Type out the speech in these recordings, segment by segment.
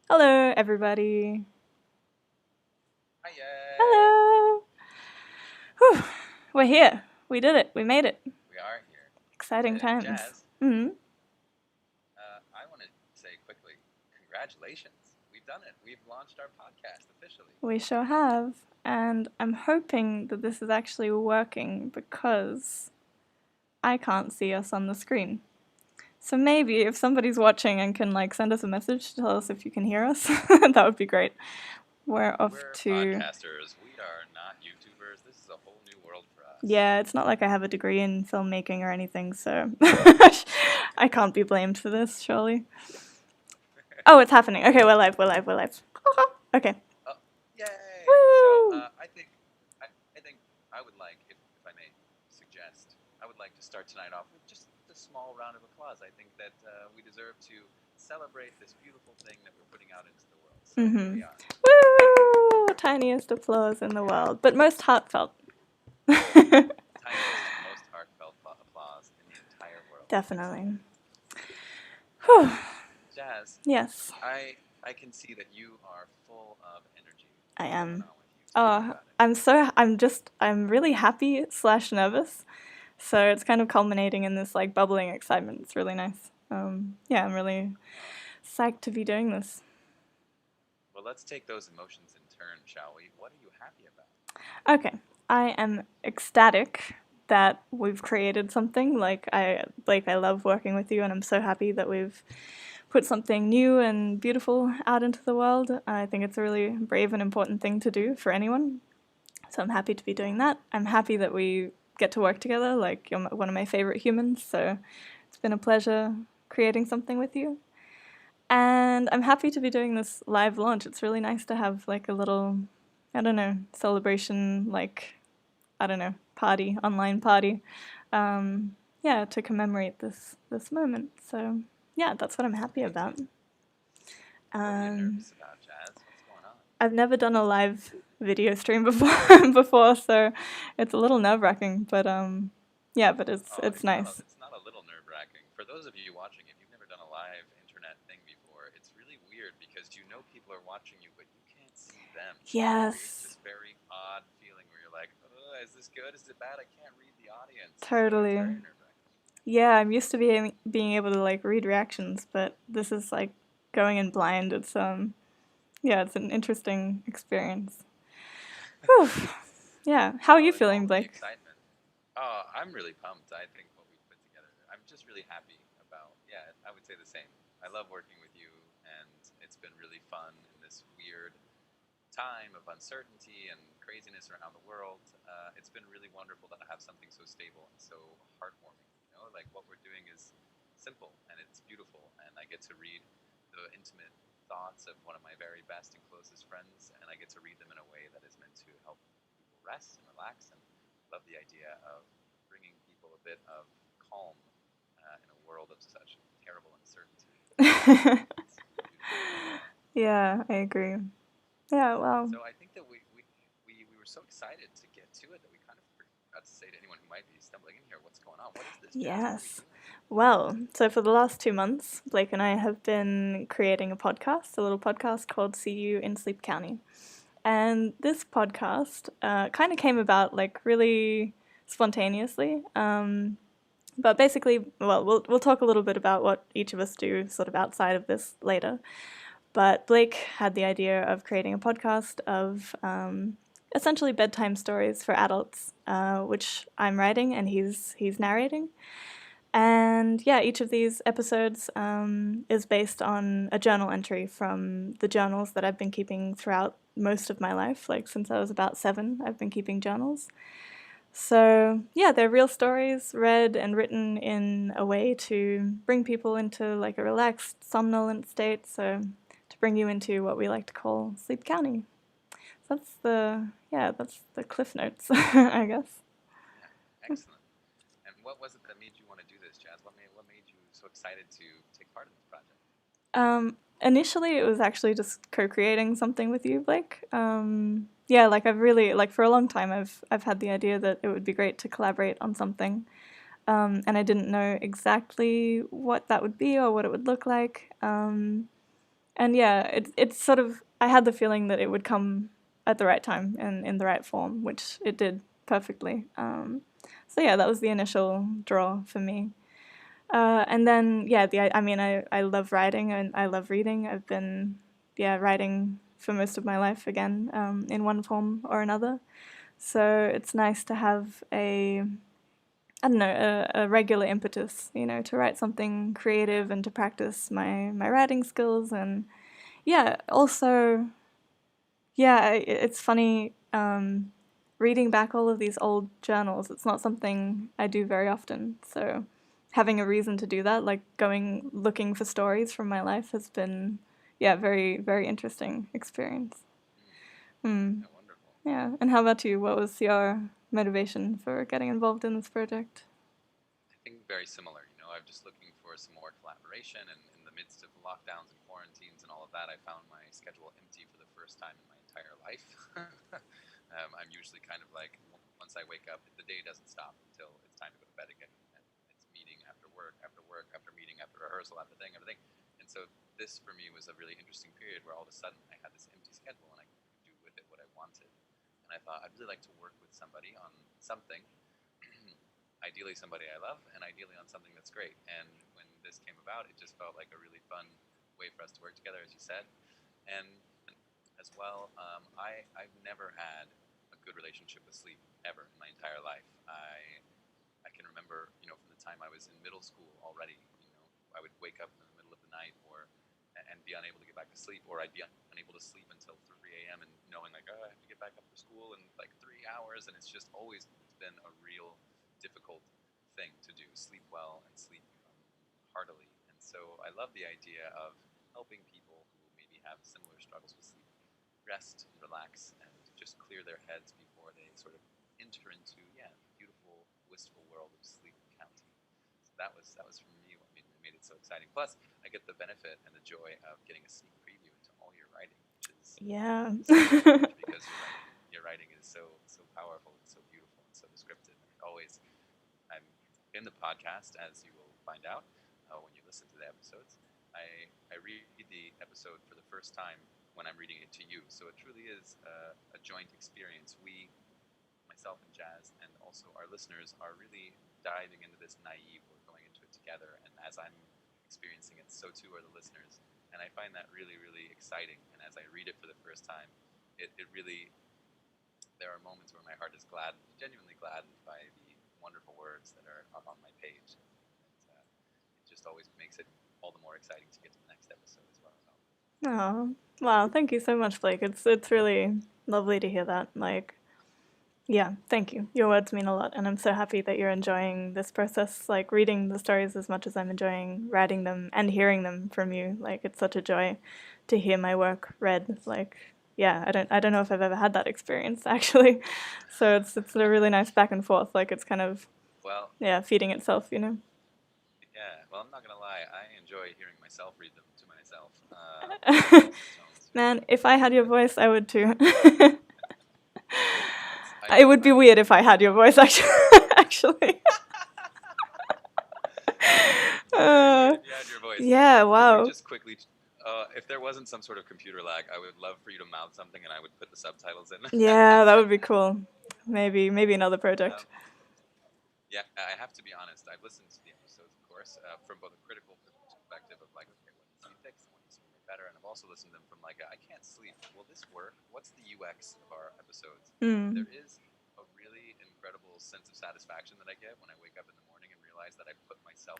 Hello, everybody. Hiya! Hello. Whew. We're here. We did it. We made it. We are here. Exciting times. Jazz, Hmm. I want to say quickly, congratulations. We've done it. We've launched our podcast officially. We sure have. And I'm hoping that this is actually working because I can't see us on the screen. So maybe if somebody's watching and can send us a message to tell us if you can hear us, that would be great. We're off We're to podcasters. We are not YouTubers. This is a whole new world for us. Yeah, it's not like I have a degree in filmmaking or anything, so I can't be blamed for this, surely. Oh, it's happening. Okay, we're live. Okay. Oh, yay! Woo! I think I would like, if I may suggest, I would like to start tonight off with just a small round of applause. I think that we deserve to celebrate this beautiful thing that we're putting out into the world. So here we are. Woo! Tiniest applause in the world, but most heartfelt. Tiniest, most heartfelt applause in the entire world. Definitely. Whew. Jazz. Yes. I can see that you are full of energy. I am. Oh, I'm really happy / nervous. So it's kind of culminating in this bubbling excitement. It's really nice. Yeah, I'm really psyched to be doing this. Well, let's take those emotions in turn, shall we? What are you happy about? Okay, I am ecstatic that we've created something. I love working with you, and I'm so happy that we've put something new and beautiful out into the world. I think it's a really brave and important thing to do for anyone. So I'm happy to be doing that. I'm happy that we get to work together. You're one of my favorite humans, so it's been a pleasure creating something with you. And I'm happy to be doing this live launch. It's really nice to have a little, I don't know, celebration, party, online party. Yeah, to commemorate this moment. So yeah, that's what I'm happy about. What are you nervous about, Jazz? What's going on? I've never done a live video stream before, so it's a little nerve-wracking. But yeah, but it's nice. It's not a little nerve-wracking. For those of you watching, if you've never done a live internet thing before, it's really weird because you know people are watching you, but you can't see them. Yes. It's this very odd feeling where you're like, oh, is this good? Is it bad? I can't read the audience. Totally. So it's very nerve-wracking. Yeah, I'm used to being able to read reactions, but this is going in blind. It's yeah, it's an interesting experience. Whew. Yeah. How are you feeling, Blake? Excitement. Oh, I'm really pumped. I think what we've put together, I'm just really happy about. Yeah, I would say the same. I love working with you, and it's been really fun in this weird time of uncertainty and craziness around the world. It's been really wonderful to have something so stable and so heartwarming. What we're doing is simple and it's beautiful, and I get to read the intimate thoughts of one of my very best and closest friends, and I get to read them in a way that is meant to help people rest and relax, and love the idea of bringing people a bit of calm in a world of such terrible uncertainty. Yeah, I agree. Yeah, well. So I think that we were so excited to get to it that we kind of forgot to say to anyone who might be stumbling in here, what's going on? What is this? Yes. Well, so for the last 2 months, Blake and I have been creating a little podcast called See You in Sleep County. And this podcast kind of came about really spontaneously. But basically, well, we'll talk a little bit about what each of us do sort of outside of this later. But Blake had the idea of creating a podcast of essentially bedtime stories for adults, which I'm writing and he's narrating. And yeah, each of these episodes is based on a journal entry from the journals that I've been keeping throughout most of my life. Since I was about 7, I've been keeping journals. So yeah, they're real stories read and written in a way to bring people into a relaxed, somnolent state. So to bring you into what we like to call Sleep County. So that's the cliff notes, I guess. Yeah, excellent. And what was it that made you want to do this, Jazz? What made you so excited to take part in this project? Initially, it was actually just co-creating something with you, Blake. Yeah, I've really for a long time I've had the idea that it would be great to collaborate on something, and I didn't know exactly what that would be or what it would look like. And yeah, it's sort of, I had the feeling that it would come at the right time and in the right form, which it did perfectly. So yeah, that was the initial draw for me. And then, yeah, I mean, I love writing and I love reading. I've been, yeah, writing for most of my life again, in one form or another. So it's nice to have I don't know, a regular impetus, to write something creative and to practice my writing skills. And yeah, also, yeah, it's funny, reading back all of these old journals. It's not something I do very often. So having a reason to do that, like going looking for stories from my life, has been, yeah, very, very interesting experience. Hmm. Yeah, wonderful. Yeah. And how about you? What was your motivation for getting involved in this project? I think very similar. I'm just looking for some more collaboration, and in the midst of lockdowns and quarantines and all of that, I found my schedule empty for the first time in my entire life. I'm usually kind of like, once I wake up, the day doesn't stop until it's time to go to bed again. And it's meeting after work, after work, after meeting, after rehearsal, after thing, everything. And so this for me was a really interesting period where all of a sudden I had this empty schedule and I could do with it what I wanted. And I thought I'd really like to work with somebody on something, ideally somebody I love, and ideally on something that's great. And when this came about, it just felt like a really fun way for us to work together, as you said. And as well, I've never had a good relationship with sleep ever in my entire life. I can remember, from the time I was in middle school already, I would wake up in the middle of the night and be unable to get back to sleep, or I'd be unable to sleep until 3 a.m. and knowing like, oh, I have to get back up for school in like 3 hours. And it's just always been a real difficult thing to do, sleep well and sleep heartily. And so I love the idea of helping people who maybe have similar struggles with sleep rest and relax and just clear their heads before they sort of enter into, yeah, the beautiful, wistful world of Sleep County. So that was for me what made it so exciting. Plus, I get the benefit and the joy of getting a sneak preview into all your writing, which is Yeah. huge because your writing is so powerful and so beautiful and so descriptive. And I'm in the podcast, as you will find out when you listen to the episodes. I read the episode for the first time when I'm reading it to you. So it truly is a joint experience. Myself and Jazz, and also our listeners, are really diving into this naive. We're going into it together, and as I'm experiencing it, so too are the listeners. And I find that really, really exciting. And as I read it for the first time, it really, there are moments where my heart is gladdened, genuinely gladdened by the wonderful words that are on my page. And it just always makes it all the more exciting to get to the next episode as well. Oh, wow, thank you so much, Blake. It's really lovely to hear that. Like, yeah, thank you. Your words mean a lot, and I'm so happy that you're enjoying this process, like reading the stories as much as I'm enjoying writing them and hearing them from you. Like, it's such a joy to hear my work read. Like, yeah, I don't know if I've ever had that experience actually. So it's a really nice back and forth. Like, it's kind of, Well, yeah, feeding itself, yeah, well, I'm not going to lie. I enjoy hearing myself read them to myself. Man, if I had your voice, I would too. I It know, would be weird if I had your voice, actually. Actually. Very good if you had your voice. Yeah, Could wow. we just quickly, if there wasn't some sort of computer lag, I would love for you to mouth something and I would put the subtitles in. Yeah, that would be cool. Maybe another project. Yeah, I have to be honest. I've listened to the episodes, of course, from both a critical perspective of like, okay, what needs to be fixed, what needs to be made better, and I've also listened to them from like, I can't sleep. Will this work? What's the UX of our episodes? There is a really incredible sense of satisfaction that I get when I wake up in the morning and realize that I put myself.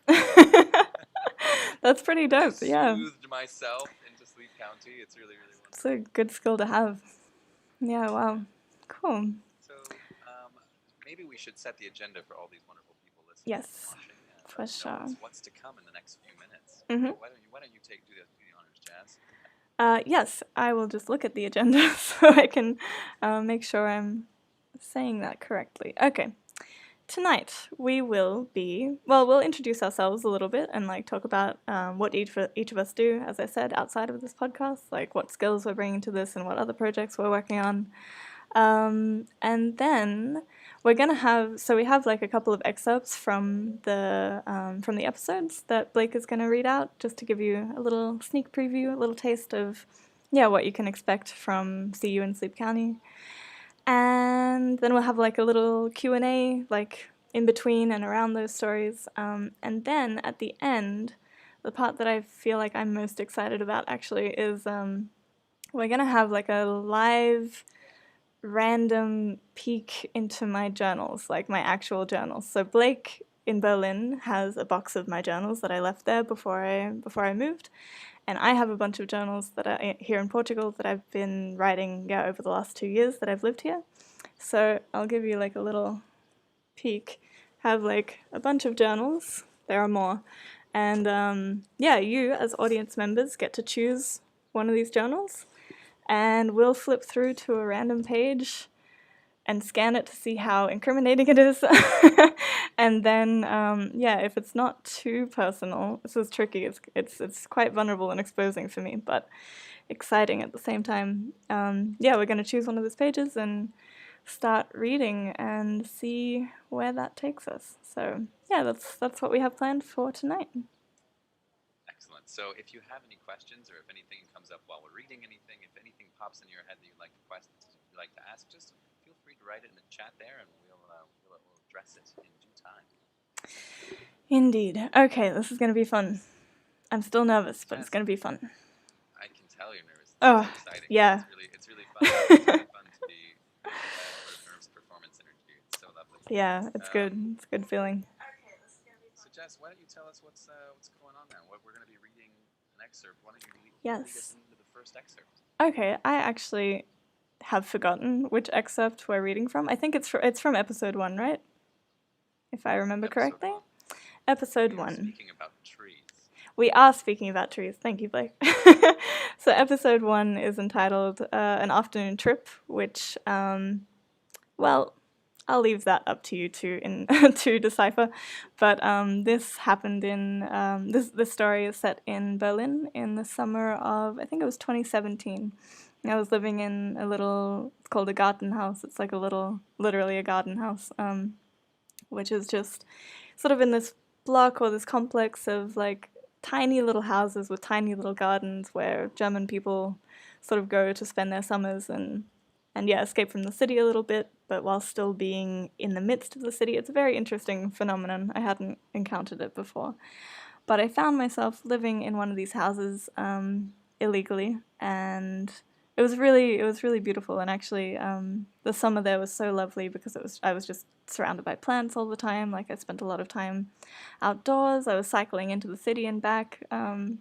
That's pretty dope. Yeah. Soothed myself into Sleep County. It's really, really wonderful. It's a good skill to have. Yeah. Wow. Cool. So maybe we should set the agenda for all these wonderful people listening Yes, and watching. for sure. What's to come in the next few minutes? Mhm. Why don't you do the honors, Jazz? Yes, I will just look at the agenda so I can make sure I'm saying that correctly. Okay. Tonight we will we'll introduce ourselves a little bit and like talk about what each of us do, as I said, outside of this podcast, like what skills we're bringing to this and what other projects we're working on. And then we're gonna have, so we have like a couple of excerpts from the episodes that Blake is gonna read out, just to give you a little sneak preview, a little taste of, yeah, what you can expect from See You in Sleep County. And then we'll have like a little Q&A, like in between and around those stories. And then at the end, the part that I feel like I'm most excited about actually is we're gonna have like a live random peek into my journals, like my actual journals. So Blake in Berlin has a box of my journals that I left there before I moved, and I have a bunch of journals that are here in Portugal that I've been writing over the last 2 years that I've lived here. So I'll give you like a little peek. Have like a bunch of journals. There are more, and yeah, you as audience members get to choose one of these journals, and we'll flip through to a random page and scan it to see how incriminating it is. And then, yeah, if it's not too personal, this is tricky. It's quite vulnerable and exposing for me, but exciting at the same time. Yeah, we're going to choose one of those pages and start reading and see where that takes us. So yeah, that's what we have planned for tonight. Excellent. So if you have any questions, or if anything comes up while we're reading anything, if anything pops into your head that you'd like to ask, just feel free to write it in the chat there, and we'll address it in due time. Indeed. Okay, this is going to be fun. I'm still nervous, but it's going to be fun. I can tell you're nervous. It's Oh, exciting. Yeah. It's really fun. It's really fun to be sort of nerves performance energy. It's so lovely. Yeah, it's good. It's a good feeling. So Jess, why don't you tell us what's going on now? What we're going to be reading an excerpt. Why don't you lead us into the first excerpt? Okay, I actually have forgotten which excerpt we're reading from. I think it's from episode 1, right? If I remember correctly. Episode 1. Speaking about trees. We are speaking about trees. Thank you, Blake. So episode 1 is entitled An Afternoon Trip, which, well, I'll leave that up to you to decipher. But this happened in, this story is set in Berlin in the summer of, I think it was 2017. I was living in it's called a garden house. It's like literally a garden house, which is just sort of in this block or this complex of like tiny little houses with tiny little gardens where German people sort of go to spend their summers and yeah, escape from the city a little bit, but while still being in the midst of the city. It's a very interesting phenomenon. I hadn't encountered it before. But I found myself living in one of these houses illegally, and it was really beautiful. And actually, the summer there was so lovely because I was just surrounded by plants all the time. Like I spent a lot of time outdoors. I was cycling into the city and back. So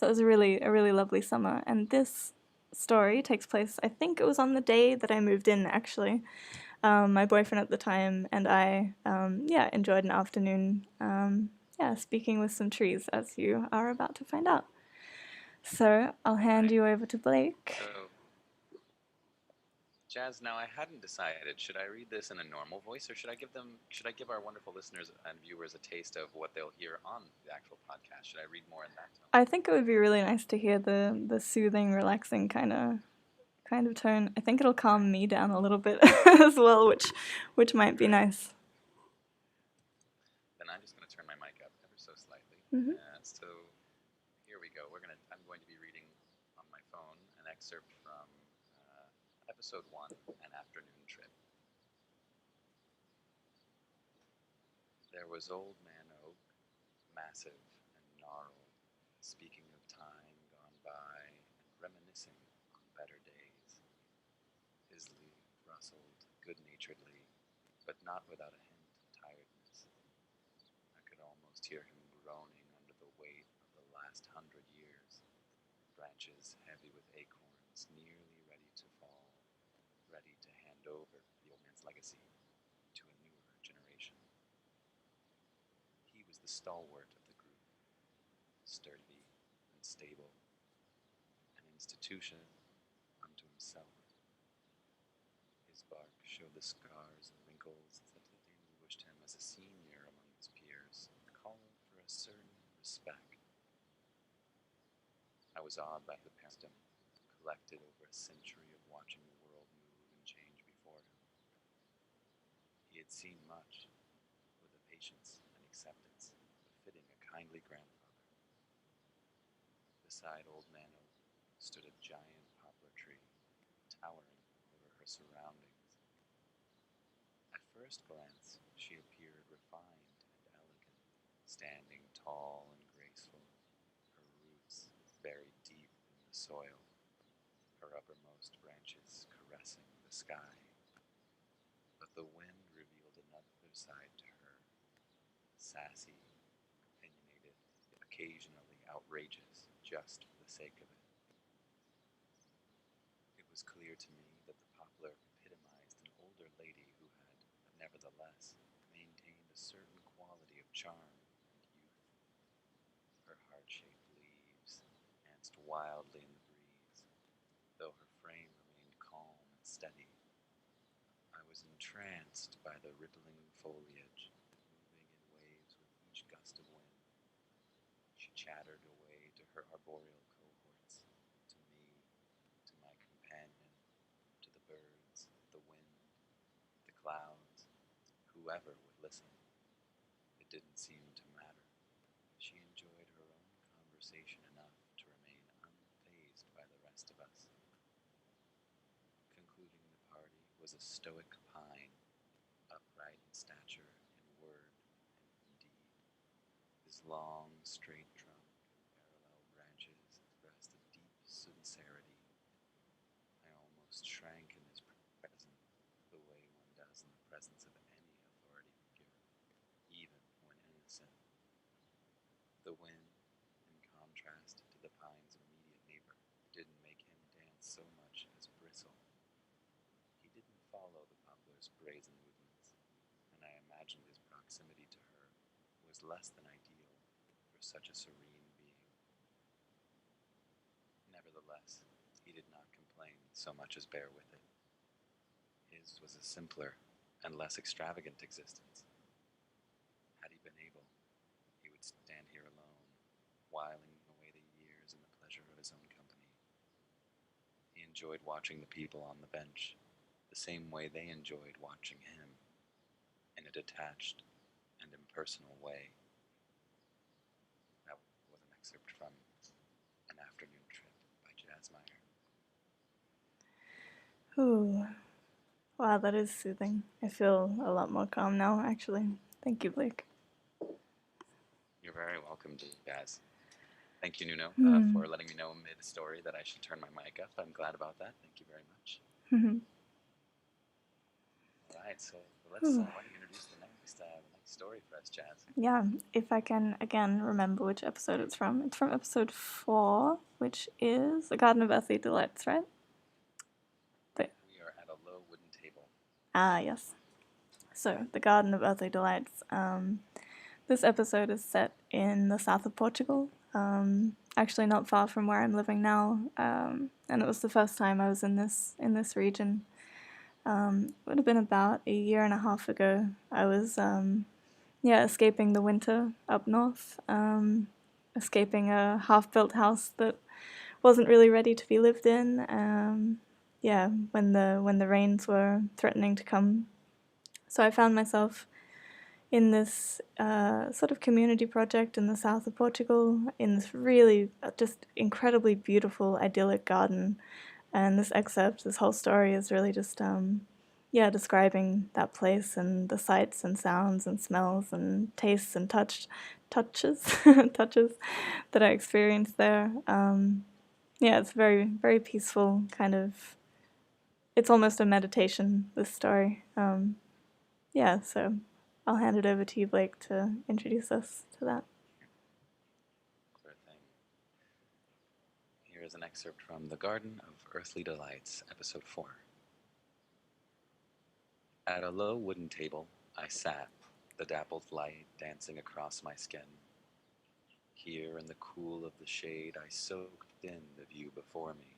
it was a really lovely summer. And this story takes place, I think it was on the day that I moved in, actually. My boyfriend at the time and I, yeah, enjoyed an afternoon, yeah, speaking with some trees, as you are about to find out. So I'll hand you over to Blake. So, Jazz, now I hadn't decided. Should I read this in a normal voice, or should I give our wonderful listeners and viewers a taste of what they'll hear on the actual podcast? Should I read more in that tone? I think it would be really nice to hear the soothing, relaxing kind of tone. I think it'll calm me down a little bit as well, which might be nice. Then I'm just going to turn my mic up ever so slightly. Mm-hmm. So here we go. I'm going to be reading on my phone an excerpt from episode 1, An Afternoon Trip. There was Old Man Oak, massive and gnarled, speaking of time gone by and reminiscing on better days. His leaf rustled good-naturedly, but not without a hint of tiredness. I could almost hear him groaning under the weight of the last 100 years, branches heavy with acorns nearly ready to fall, ready to hand over the old man's legacy to a newer generation. He was the stalwart of the group, sturdy and stable, an institution unto himself. His bark showed the scars and wrinkles that distinguished him as a senior among his peers, called for a certain respect. I was awed by the wisdom collected over a century of watching the world move and change. before him. He had seen much, with a patience and acceptance befitting a kindly grandfather. Beside Old Man Oak stood a giant poplar tree, towering over her surroundings. At first glance, she appeared refined and elegant, standing tall and graceful, her roots buried deep in the soil, her uppermost branches caressing the sky. But the wind revealed another side to her, sassy, opinionated, occasionally outrageous, just for the sake of it. It was clear to me that the poplar epitomized an older lady who had, nevertheless, maintained a certain quality of charm and youth. Her heart-shaped leaves danced wildly in the breeze, though her frame remained calm and steady. I was entranced by the rippling foliage, moving in waves with each gust of wind. She chattered away to her arboreal cohorts, to me, to my companion, to the birds, the wind, the clouds, whoever would listen. It didn't seem to matter. She enjoyed her own conversation enough to remain unfazed by the rest of us. Concluding the party was a stoic pine, upright in stature, in word, and in deed. His long, straight trunk and parallel branches expressed a deep sincerity. I almost shrank in his presence, the way one does in the presence of any authority figure, even when innocent. The wind, in contrast to the pine's immediate neighbor, didn't make him dance so much as bristle. He didn't follow the poplar's brazen movements, and I imagined his proximity to her was less than ideal for such a serene being. Nevertheless, he did not complain so much as bear with it. His was a simpler and less extravagant existence. Had he been able, he would stand here alone, whiling away the years in the pleasure of his own company. He enjoyed watching the people on the bench, the same way they enjoyed watching him, in a detached and impersonal way. That was an excerpt from An Afternoon Trip by Jazz Meyer. Ooh. Wow, that is soothing. I feel a lot more calm now, actually. Thank you, Blake. You're very welcome, Jazz. Thank you, Nuno, for letting me know mid-story that I should turn my mic up. I'm glad about that. Thank you very much. All right, so let's why don't you introduce the next story for us, Jazz? Yeah, if I can, again, remember which episode it's from. It's from episode 4, which is The Garden of Earthly Delights, right? We are at a low wooden table. Ah, yes. So, The Garden of Earthly Delights. This episode is set in the south of Portugal, actually not far from where I'm living now, and it was the first time I was in this region. It would have been about a year and a half ago. I was escaping the winter up north, escaping a half-built house that wasn't really ready to be lived in. When the rains were threatening to come, so I found myself in this sort of community project in the south of Portugal, in this really just incredibly beautiful, idyllic garden. And this excerpt, this whole story is really just, describing that place and the sights and sounds and smells and tastes and touches touches that I experienced there. It's very, very peaceful, kind of, it's almost a meditation, this story. So I'll hand it over to you, Blake, to introduce us to that. Sure thing. Here is an excerpt from The Garden of Earthly Delights, Episode 4. At a low wooden table, I sat, the dappled light dancing across my skin. Here in the cool of the shade, I soaked in the view before me.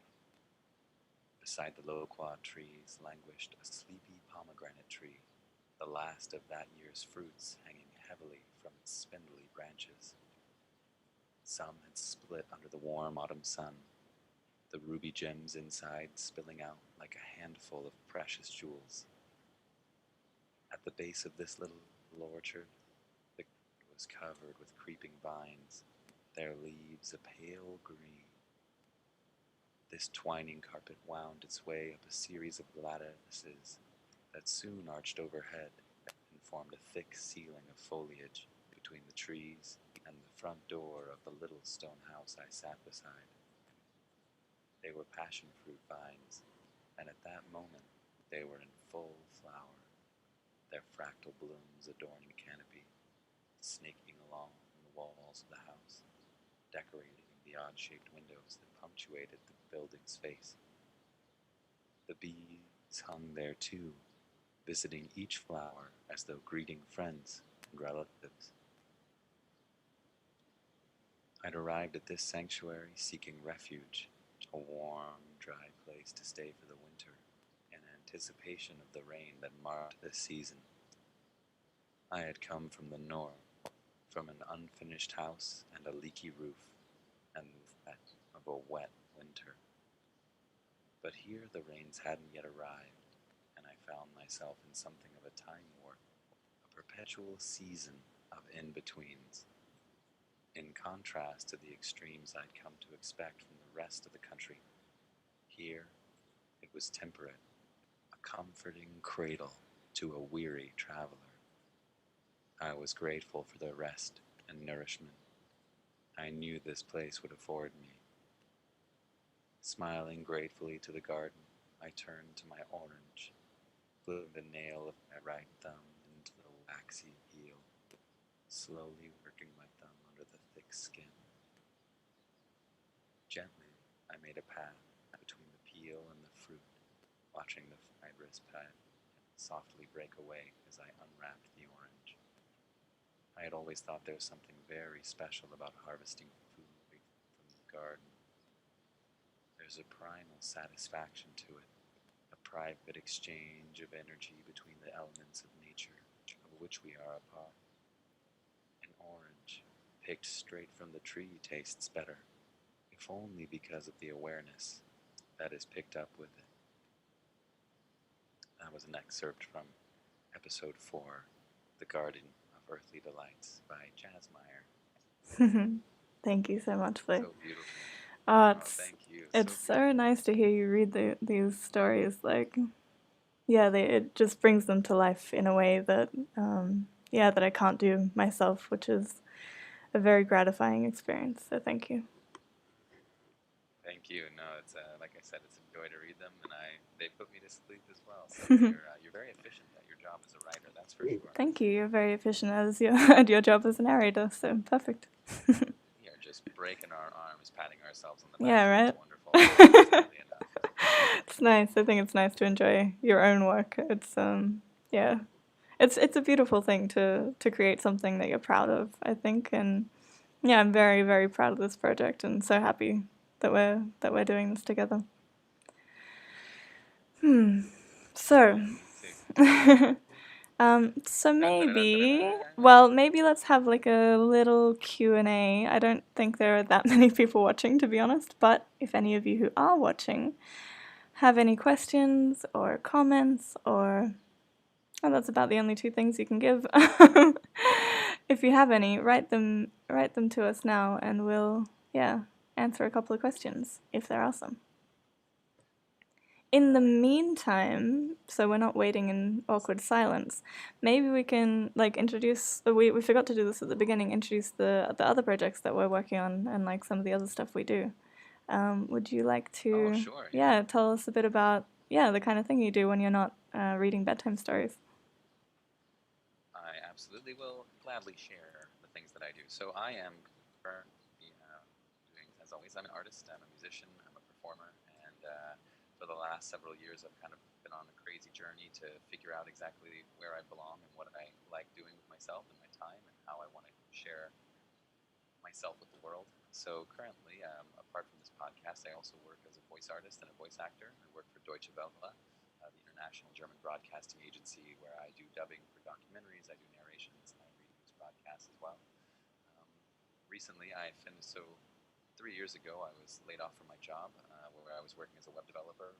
Beside the loquat trees languished a sleepy pomegranate tree, the last of that year's fruits hanging heavily from its spindly branches. Some had split under the warm autumn sun. the ruby gems inside spilling out like a handful of precious jewels. At the base of this little orchard, the ground was covered with creeping vines, their leaves a pale green. This twining carpet wound its way up a series of lattices that soon arched overhead and formed a thick ceiling of foliage between the trees and the front door of the little stone house I sat beside. They were passion fruit vines, and at that moment they were in full flower, their fractal blooms adorning the canopy, snaking along the walls of the house, decorating the odd-shaped windows that punctuated the building's face. The bees hung there too, visiting each flower as though greeting friends and relatives. I'd arrived at this sanctuary seeking refuge, a warm, dry place to stay for the winter, in anticipation of the rain that marked this season. I had come from the north, from an unfinished house and a leaky roof, and the threat of a wet winter. But here the rains hadn't yet arrived, and I found myself in something of a time warp, a perpetual season of in-betweens. In contrast to the extremes I'd come to expect from the rest of the country, here it was temperate, a comforting cradle to a weary traveler. I was grateful for the rest and nourishment I knew this place would afford me. Smiling gratefully to the garden, I turned to my orange, flipping the nail of my right thumb into the waxy heel, slowly working my thumb under the thick skin. Gently, I made a path between the peel and the fruit, watching the fibrous pad softly break away as I unwrapped the orange. I had always thought there was something very special about harvesting food from the garden. There's a primal satisfaction to it, a private exchange of energy between the elements of nature, of which we are a part. An orange, picked straight from the tree, tastes better, if only because of the awareness that is picked up with it. That was an excerpt from episode 4, The Garden of Earthly Delights by Jazz Meyer. Thank you so much, Blake. So beautiful. Thank you. It's so nice to hear you read these stories. Like, yeah, it just brings them to life in a way that, that I can't do myself, which is a very gratifying experience. So thank you. Thank you. No, it's like I said, it's a joy to read them, and they put me to sleep as well. So you're very efficient at your job as a writer, that's for sure. Thank you. You're very efficient at your job as a narrator. So perfect. We are just breaking our arms, patting ourselves on the back. Yeah, right. It's wonderful. It's nice. I think it's nice to enjoy your own work. It's it's a beautiful thing to create something that you're proud of, I think, and yeah, I'm very, very proud of this project and so happy that we're doing this together. So so maybe let's have like a little Q&A. I don't think there are that many people watching, to be honest, but if any of you who are watching have any questions or comments, or that's about the only two things you can give. If you have any, write them to us now, and we'll answer a couple of questions if there are some. In the meantime, so we're not waiting in awkward silence, maybe we can introduce. We forgot to do this at the beginning. Introduce the other projects that we're working on and some of the other stuff we do. Would you like to? Oh, sure. Yeah, tell us a bit about the kind of thing you do when you're not reading bedtime stories. I absolutely will gladly share the things that I do. So I am currently doing, as always, I'm an artist, I'm a musician, I'm a performer, and for the last several years I've kind of been on a crazy journey to figure out exactly where I belong and what I like doing with myself and my time and how I want to share myself with the world. So currently, apart from this podcast, I also work as a voice artist and a voice actor. I work for Deutsche Welle, the international German broadcasting agency, where I do dubbing for documentaries, I do narrations, and I read news broadcasts as well. Recently, I finished, so 3 years ago, I was laid off from my job, where I was working as a web developer.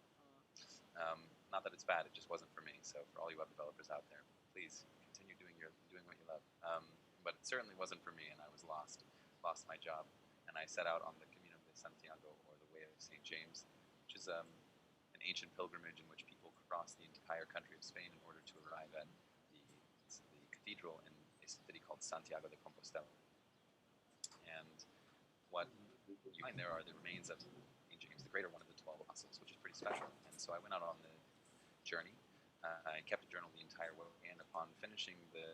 Not that it's bad; it just wasn't for me. So for all you web developers out there, please continue doing what you love. But it certainly wasn't for me, and I was lost my job, and I set out on the Camino de Santiago, or the Way of St. James, which is an ancient pilgrimage in which people cross the entire country of Spain in order to arrive at the cathedral in a city called Santiago de Compostela. And what you find there are the remains of St. James the Greater, one of the 12 apostles, which is pretty special. And so I went out on the journey. I kept a journal the entire way, and upon finishing the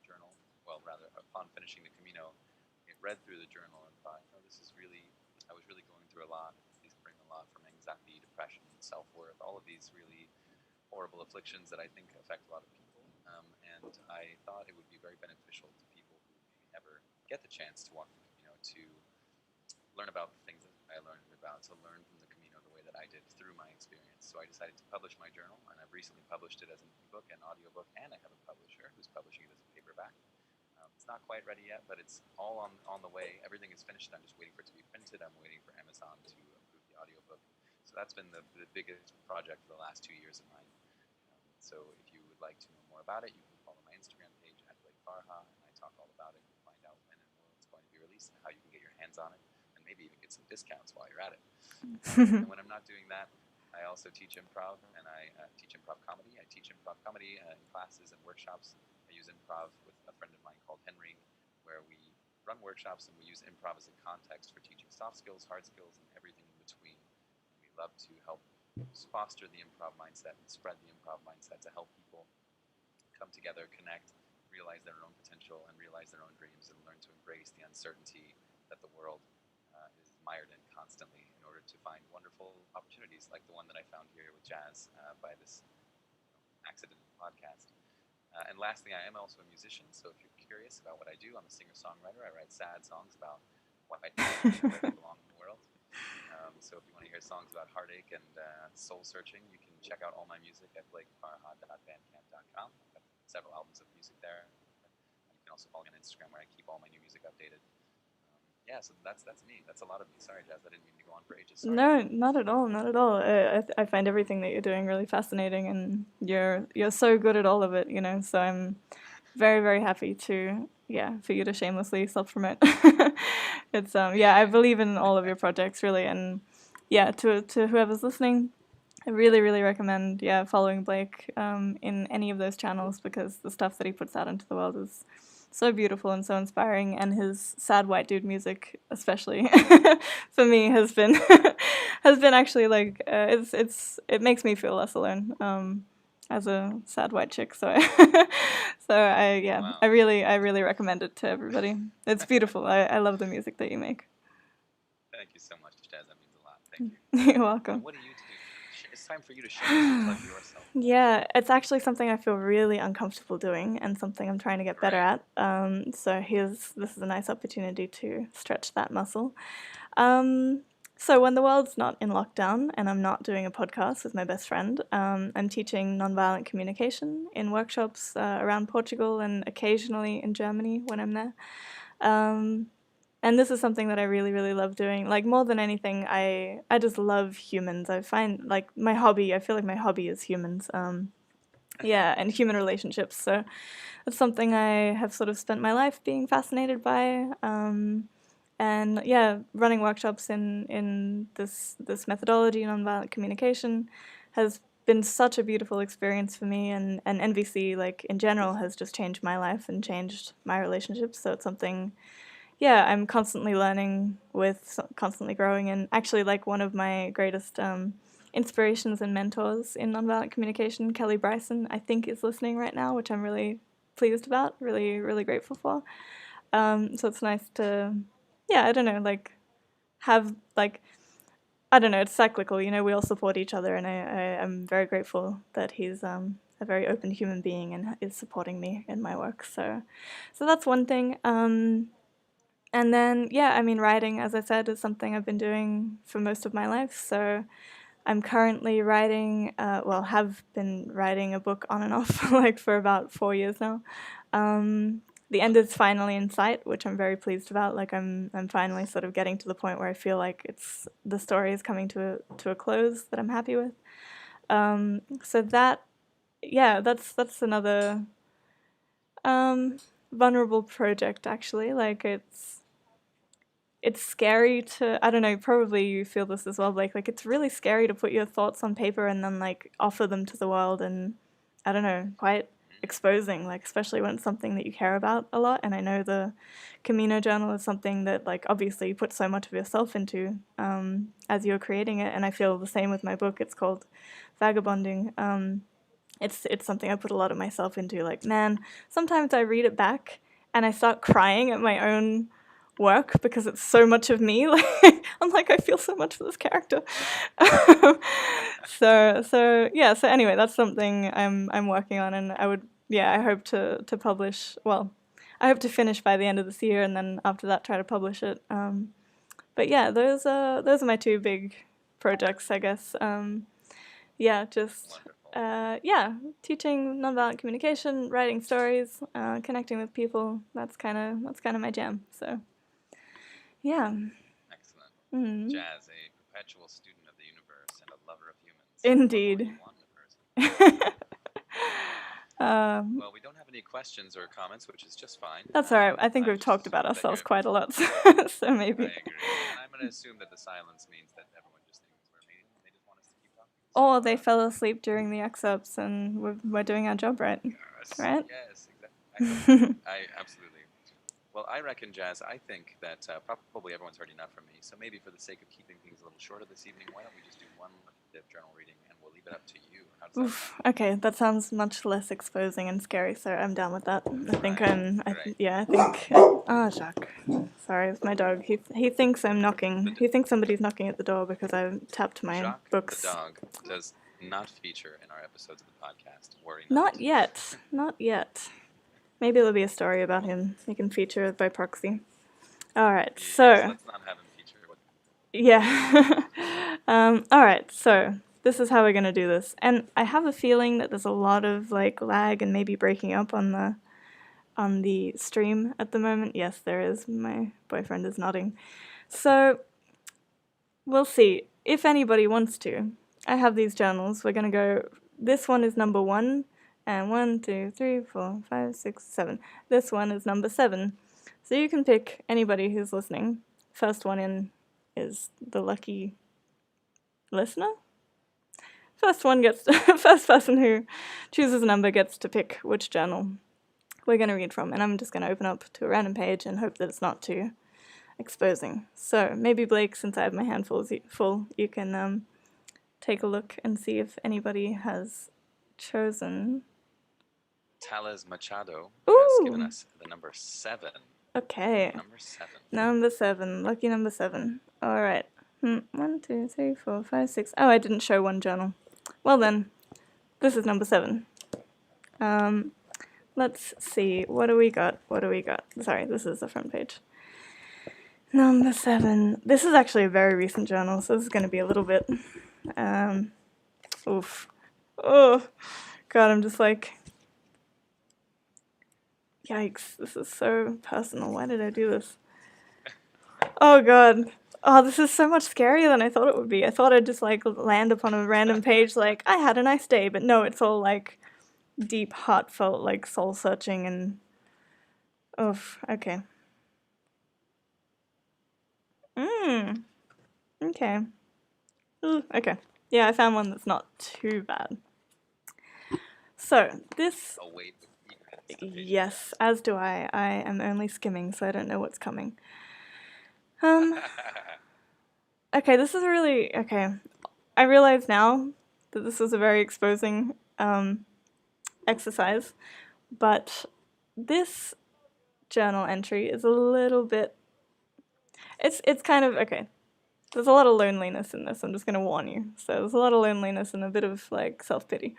journal, upon finishing the Camino, I read through the journal and thought, I was really going through a lot. These bring a lot from anxiety, depression, self-worth, all of these really horrible afflictions that I think affect a lot of people. And I thought it would be very beneficial to people who maybe never get the chance to walk the Camino to learn about the things that I learned about, to learn from the Camino the way that I did through my experience. So I decided to publish my journal, and I've recently published it as an ebook and audiobook, and I have a publisher who's publishing it as a paperback. It's not quite ready yet, but it's all on the way. Everything is finished. I'm just waiting for it to be printed. I'm waiting for Amazon to approve the audiobook. So that's been the biggest project for the last 2 years of mine. So if you would like to know more about it, you can follow my Instagram page at Blake Farha, and I talk all about it. You'll find out when and where it's going to be released and how you can get your hands on it, and maybe even get some discounts while you're at it. And when I'm not doing that, I also teach improv, and I teach improv comedy. I teach improv comedy in classes and workshops. I use improv with a friend of mine called Henry, where we run workshops and we use improv as a context for teaching soft skills, hard skills, and everything in between. And we love to help foster the improv mindset and spread the improv mindset to help people come together, connect, realize their own potential, and realize their own dreams, and learn to embrace the uncertainty that the world is mired in constantly, in order to find wonderful opportunities like the one that I found here with Jazz by this accident podcast. And lastly, I am also a musician, so if you're curious about what I do, I'm a singer-songwriter. I write sad songs about why I belong in the world. So if you want to hear songs about heartache and soul-searching, you can check out all my music at blakefarha.bandcamp.com. I've got several albums of music there. And you can also follow me on Instagram, where I keep all my new music updated. So that's me. That's a lot of me. Sorry, Jazz, I didn't mean to go on for ages. Sorry. No, not at all, not at all. I find everything that you're doing really fascinating, and you're so good at all of it, So I'm very, very happy for you to shamelessly self-promote. It's I believe in all of your projects, really, and to whoever's listening, I really, really recommend following Blake in any of those channels, because the stuff that he puts out into the world is so beautiful and so inspiring, and his sad white dude music, especially for me, has been actually like it makes me feel less alone as a sad white chick. So Wow. I really recommend it to everybody. It's beautiful. I love the music that you make. Thank you so much, Jazz. That means a lot. Thank you. You're welcome. What do you do? It's time for you to share plug yourself. Yeah, it's actually something I feel really uncomfortable doing, and something I'm trying to get better at. So this is a nice opportunity to stretch that muscle. So when the world's not in lockdown and I'm not doing a podcast with my best friend, I'm teaching nonviolent communication in workshops around Portugal, and occasionally in Germany when I'm there. And this is something that I really, really love doing. Like, more than anything, I just love humans. I find, like, I feel like my hobby is humans. And human relationships. So it's something I have sort of spent my life being fascinated by. And running workshops in this methodology, nonviolent communication, has been such a beautiful experience for me. And NVC, like, in general, has just changed my life and changed my relationships. So it's something I'm constantly learning with, constantly growing. And actually, like, one of my greatest inspirations and mentors in nonviolent communication, Kelly Bryson, I think is listening right now, which I'm really pleased about, really, really grateful for. So it's nice to, I don't know, like, have, like, I don't know, it's cyclical, we all support each other, and I'm very grateful that he's a very open human being and is supporting me in my work. So that's one thing. And then, writing, as I said, is something I've been doing for most of my life. So I'm currently writing, have been writing a book on and off, like, for about 4 years now, the end is finally in sight, which I'm very pleased about. Like I'm finally sort of getting to the point where I feel like the story is coming to a close that I'm happy with. So that's another vulnerable project actually. Like it's scary to, I don't know, probably you feel this as well, Blake, like it's really scary to put your thoughts on paper and then like offer them to the world, and I don't know, quite exposing, like especially when it's something that you care about a lot. And I know the Camino journal is something that like obviously you put so much of yourself into as you're creating it, and I feel the same with my book. It's called Vagabonding. It's something I put a lot of myself into. Like, man, sometimes I read it back and I start crying at my own work because it's so much of me. Like, I'm like, I feel so much for this character. So anyway, that's something I'm working on, and I hope to publish. Well, I hope to finish by the end of this year, and then after that try to publish it. But yeah, those are my two big projects, I guess. Teaching nonviolent communication, writing stories, connecting with people. That's kind of my jam. So, yeah. Excellent. Mm-hmm. Jazz, a perpetual student of the universe and a lover of humans. Indeed. Well, we don't have any questions or comments, which is just fine. That's all right. I think we've talked about ourselves quite a lot, so maybe. I agree. And I'm going to assume that the silence means that everyone just thinks we're amazing. They just want us to keep talking. Or they fell asleep during the excerpts, and we're doing our job right. Yes, right? Yes, exactly. I absolutely. Well, I reckon, Jazz, I think that probably everyone's heard enough from me. So maybe for the sake of keeping things a little shorter this evening, why don't we just do one journal reading, and we'll leave it up to you. How does that sound? Okay, that sounds much less exposing and scary, so I'm down with that. I think Oh, Jacques. Sorry, it's my dog. He thinks I'm knocking. He thinks somebody's knocking at the door because I tapped my Jacques, books. the dog, does not feature in our episodes of the podcast. Worry not. Not yet. Maybe there'll be a story about him. He can feature by proxy. All right, yes, so... let's not have him feature. Yeah. All right, so this is how we're going to do this. And I have a feeling that there's a lot of like lag and maybe breaking up on the stream at the moment. Yes, there is. My boyfriend is nodding. So we'll see. If anybody wants to, I have these journals. We're going to go... This one is number 1. And 1, 2, 3, 4, 5, 6, 7. This one is number 7. So you can pick anybody who's listening. First one in is the lucky listener. First person who chooses a number gets to pick which journal we're going to read from. And I'm just going to open up to a random page and hope that it's not too exposing. So maybe Blake, since I have my hand full, you can take a look and see if anybody has chosen... Tales Machado has given us the number 7. Okay. Number 7. Lucky number 7. All right. 1, 2, 3, 4, 5, 6. Oh, I didn't show one journal. Well then, this is number 7. Let's see. What do we got? Sorry, this is the front page. Number 7. This is actually a very recent journal, so this is going to be a little bit... oof. Oh, God, I'm just like... Yikes, this is so personal. Why did I do this? Oh, God. Oh, this is so much scarier than I thought it would be. I thought I'd just, like, land upon a random page like, I had a nice day. But no, it's all, like, deep, heartfelt, like, soul-searching and... Oof, okay. Okay. Ooh, okay. Yeah, I found one that's not too bad. So, this... Oh, wait. Yes, as do I. I am only skimming, so I don't know what's coming. Okay, this is really... Okay, I realize now that this was a very exposing exercise, but this journal entry is a little bit... It's kind of... Okay, there's a lot of loneliness in this, I'm just going to warn you. So there's a lot of loneliness and a bit of, like, self-pity.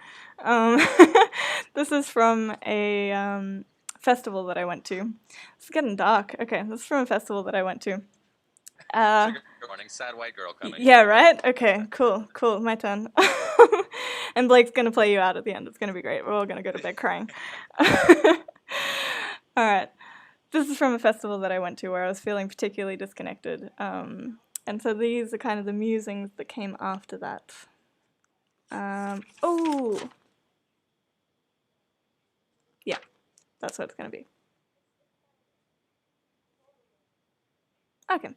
This is from a festival that I went to. It's getting dark. Okay, this is from a festival that I went to. Trigger warning, sad white girl coming. Yeah, right? Okay, cool, my turn. And Blake's going to play you out at the end. It's going to be great. We're all going to go to bed crying. All right. This is from a festival that I went to where I was feeling particularly disconnected. And so these are kind of the musings that came after that. Oh! Yeah, that's what it's going to be. Okay.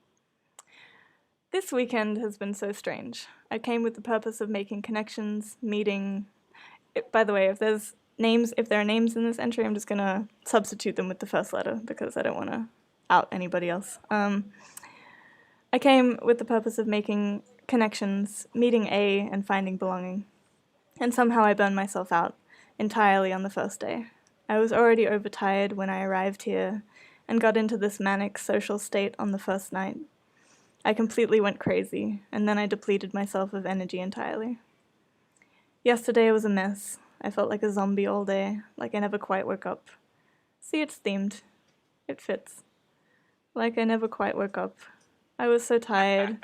This weekend has been so strange. I came with the purpose of making connections, meeting... By the way, if there are names in this entry, I'm just going to substitute them with the first letter because I don't want to out anybody else. I came with the purpose of making connections, meeting A, and finding belonging. And somehow I burned myself out entirely on the first day. I was already overtired when I arrived here and got into this manic social state on the first night. I completely went crazy, and then I depleted myself of energy entirely. Yesterday was a mess. I felt like a zombie all day, like I never quite woke up. See, it's themed. It fits. Like I never quite woke up. I was so tired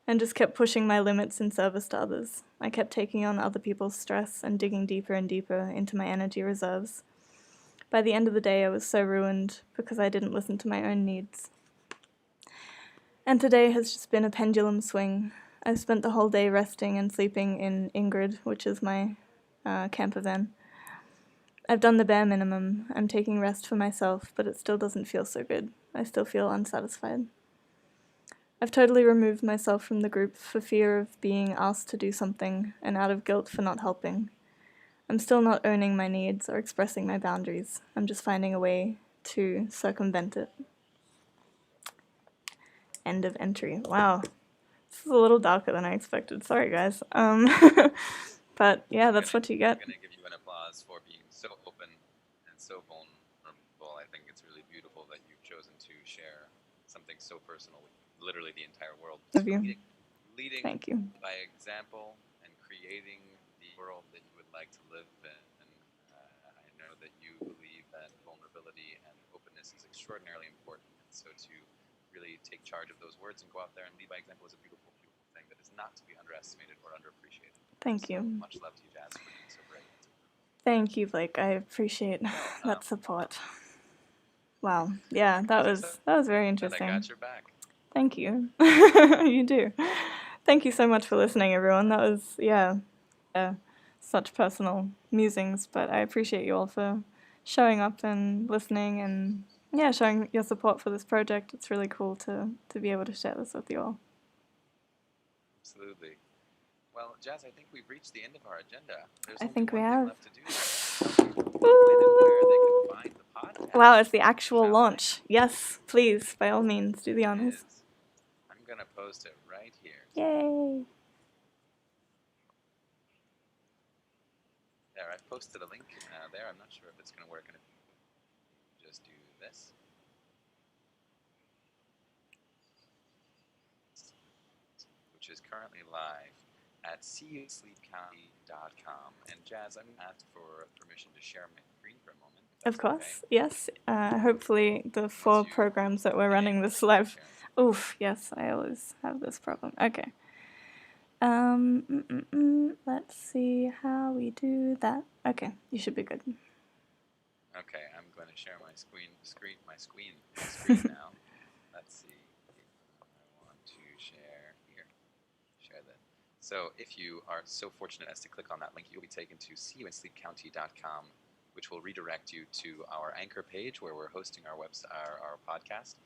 and just kept pushing my limits in service to others. I kept taking on other people's stress and digging deeper and deeper into my energy reserves. By the end of the day, I was so ruined because I didn't listen to my own needs. And today has just been a pendulum swing. I've spent the whole day resting and sleeping in Ingrid, which is my camper van. I've done the bare minimum. I'm taking rest for myself, but it still doesn't feel so good. I still feel unsatisfied. I've totally removed myself from the group for fear of being asked to do something and out of guilt for not helping. I'm still not owning my needs or expressing my boundaries. I'm just finding a way to circumvent it. End of entry. Wow. This is a little darker than I expected. Sorry, guys. But yeah, that's what you get. I'm going to give you an applause for being so open and so vulnerable. I think it's really beautiful that you've chosen to share something so personal with literally the entire world. Of you. Leading Thank you. by example and creating the world that you would like to live in. And I know that you believe that vulnerability and openness is extraordinarily important. And so to really take charge of those words and go out there and lead by example is a beautiful, beautiful thing that is not to be underestimated or underappreciated. Thank you. So much love to you, Jazz, for being so brave. Thank you, Blake. I appreciate that support. Wow. Yeah, that was very interesting. I got your back. Thank you. You do. Thank you so much for listening, everyone. That was, such personal musings, but I appreciate you all for showing up and listening and, showing your support for this project. It's really cool to be able to share this with you all. Absolutely. Well, Jazz, I think we've reached the end of our agenda. There's I think we have. left to do. When and where they can find the podcast. Wow, it's the actual launch. Yes, please, by all means, do the honors. I'm going to post it right here. Yay. There, I've posted a link there. I'm not sure if it's going to work. And if just do this. Which is currently live at seeyousleepcounty.com. And Jazz, I'm going to ask for permission to share my screen for a moment. Of course, okay. Yes. Hopefully the 4 programs that we're running this live. Oof, yes, I always have this problem. Okay. Let's see how we do that. Okay, you should be good. Okay, I'm going to share my screen now. Let's see. I want to share here. Share that. So if you are so fortunate as to click on that link, you'll be taken to seeyousleepcounty.com, which will redirect you to our anchor page where we're hosting our podcast.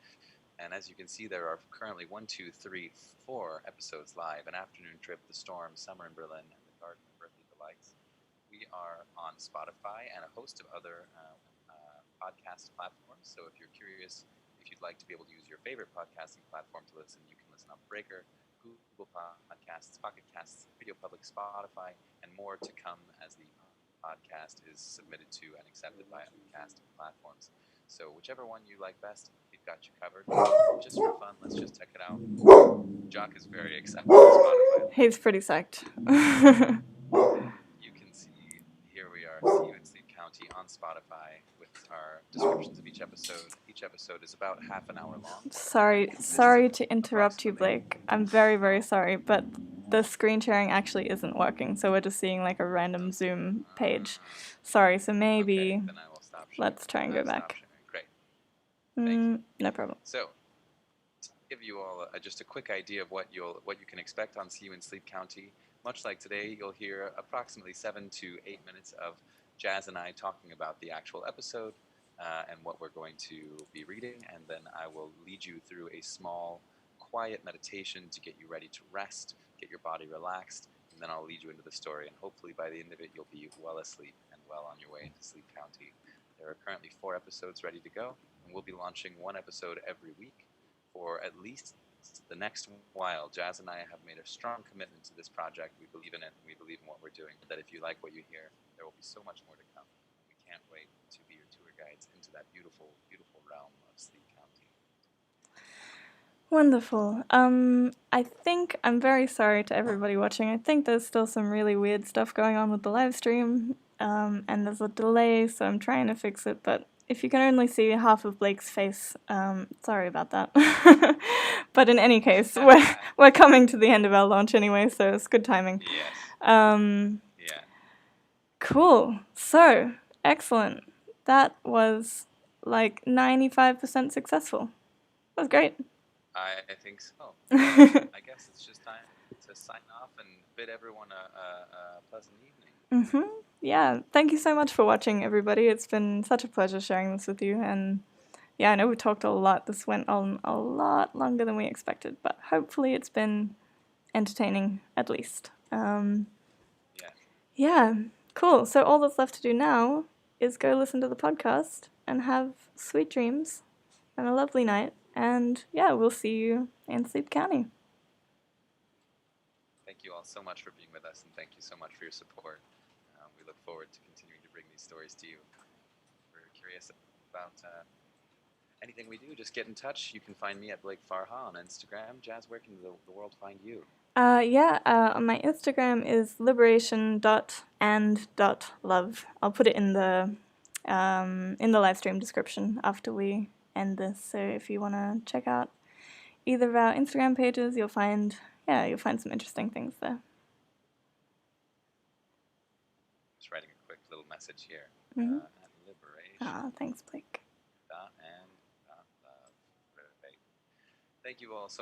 And as you can see, there are currently 4 episodes live: An Afternoon Trip, The Storm, Summer in Berlin, and The Garden of Earthly Delights. We are on Spotify and a host of other podcast platforms. So if you're curious, if you'd like to be able to use your favorite podcasting platform to listen, you can listen on Breaker, Google Podcasts, Pocket Casts, Radio Public, Spotify, and more to come as the podcast is submitted to and accepted by podcasting platforms. So whichever one you like best, we've got you covered. Just for fun, let's just check it out. Jock is very excited about Spotify. He's pretty psyched. You can see, here we are, See You in Sleep County on Spotify with our descriptions of each episode. Each episode is about half an hour long. Sorry to interrupt you, Blake. I'm very, very sorry, but the screen sharing actually isn't working, so we're just seeing like a random Zoom page. Sorry, so maybe Okay, then I will stop sharing. let's try and go back. Great. Thank you. No problem. So, to give you all just a quick idea of what you can expect on See You in Sleep County, much like today, you'll hear approximately 7 to 8 minutes of Jazz and I talking about the actual episode and what we're going to be reading, and then I will lead you through a small, quiet meditation to get you ready to rest, get your body relaxed, and then I'll lead you into the story, and hopefully by the end of it, you'll be well asleep and well on your way into Sleep County. There are currently 4 episodes ready to go, and we'll be launching 1 episode every week for at least the next while. Jazz and I have made a strong commitment to this project. We believe in it, and we believe in what we're doing. That if you like what you hear, there will be so much more to come. We can't wait to be your tour guides into that beautiful, beautiful realm of Sleep County. Wonderful. I think I'm very sorry to everybody watching. I think there's still some really weird stuff going on with the live stream, and there's a delay, so I'm trying to fix it, but if you can only see half of Blake's face, sorry about that. But in any case, we're coming to the end of our launch anyway, so it's good timing. Yes. Yeah. Cool. So, excellent. That was like 95% successful. That was great. I think so. I guess it's just time to sign off and bid everyone a pleasant evening. Yeah, thank you so much for watching, everybody. It's been such a pleasure sharing this with you. And yeah, I know we talked a lot. This went on a lot longer than we expected, but hopefully it's been entertaining at least. Yeah, cool. So all that's left to do now is go listen to the podcast and have sweet dreams and a lovely night. And yeah, we'll see you in Sleep County. Thank you all so much for being with us, and thank you so much for your support. We look forward to continuing to bring these stories to you. If you're curious about anything we do, just get in touch. You can find me at Blake Farha on Instagram. Jazz, where can the world find you? My Instagram is liberation.and.love. I'll put it in the live stream description after we end this. So if you want to check out either of our Instagram pages, you'll find some interesting things there. Just writing a quick little message here. Mm-hmm. At liberation. Thanks, Blake. And love. Thank you all so